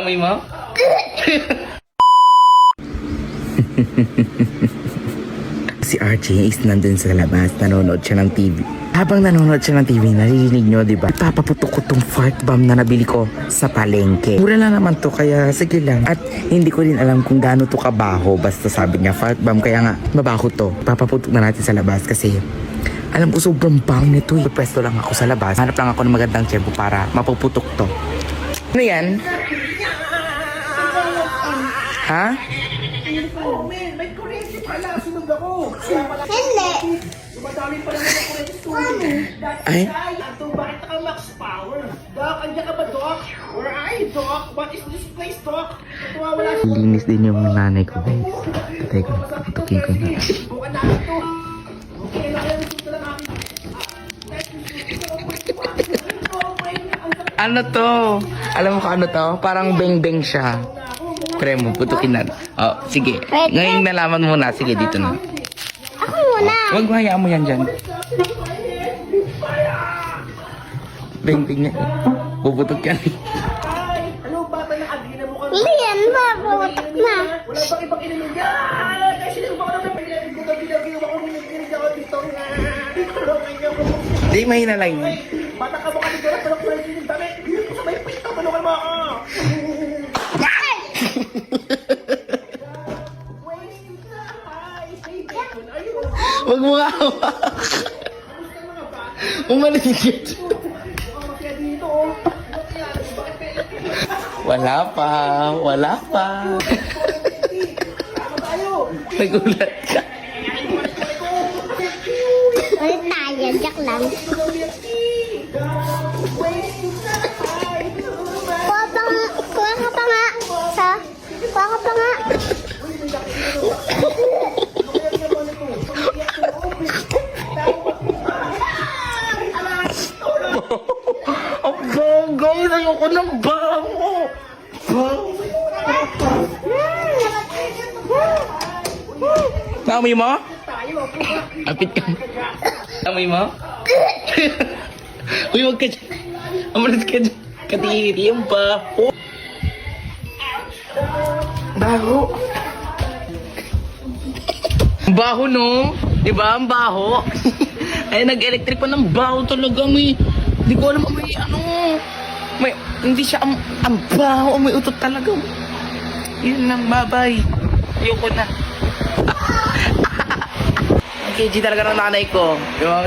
Amoy mo? Si RJ is nandun sa labas, nanonood siya ng TV. Habang nanonood siya ng TV, naririnig nyo, diba? Papaputok ko tong fart bomb na nabili ko sa palengke. Mura lang naman to, kaya sige lang. At hindi ko rin alam kung gaano to kabaho. Basta sabi niya, fart bomb, kaya nga, mabaho to. Papaputok na natin sa labas kasi alam ko sobrang bang nito eh. Pwesto lang ako sa labas. Hanap lang ako ng magandang tiyempo para mapuputok to. Ano yan? Ha? Oh, man, may kurente pala. Sunog ako. Hindi. Sumadami pala ng kurente sunog. Ay? Ato, bakit ka Max Power? Doc, andyan ka ba, Doc? Where are you, Doc? What is this place, Doc? Ito, wala siya. Linis din yung nanay ko, guys. Patay ko. Putukin ko na. Bukan na ito. Okay, kailangan ito lang akin. Ano to? Alam mo kung ano to? Parang beng-beng siya. Pre mo, putukin na. Oh, sige. Ngayon nalaman mo na. Sige, dito na. Ako muna. Huwag hayaan mo yan dyan. Beng-beng niya. Puputok yan. Ano, bata na agina mo ka? Hindi yan ba? Pumatak na. Wala bang ibang ininom yan? Kasi nung ako naman pinalig ko, ginawa ko niniginig ako dito nga. Tulungan niyo ako. Di, mahina lang yun. Bata ka ba kasi doon? Tulog ko lang yung dami. Sa may pito, tulungan mo ako. Huwag mo nga hawak. Umalis ka. Wala pa. Wala pa. Nagulat ka. Ulit tayo. Jack lang. Kuha ka pa nga. Kuha ka pa nga. Ang bangay. Ayoko ng bango. Amoy mo? Apit ka. Amoy mo? Uy, huwag ka dyan. Amalis ka dyan. Katiniti yung baho. Baho. Baho, no? Diba? Ang baho. Ay, nag-electric pa ng baho talaga. Hindi ko alam, may ano. Hindi siya ang baho. May utot talaga. Yun lang, bye-bye. Ayoko na. Ang KG talaga ng nanay ko. Diba?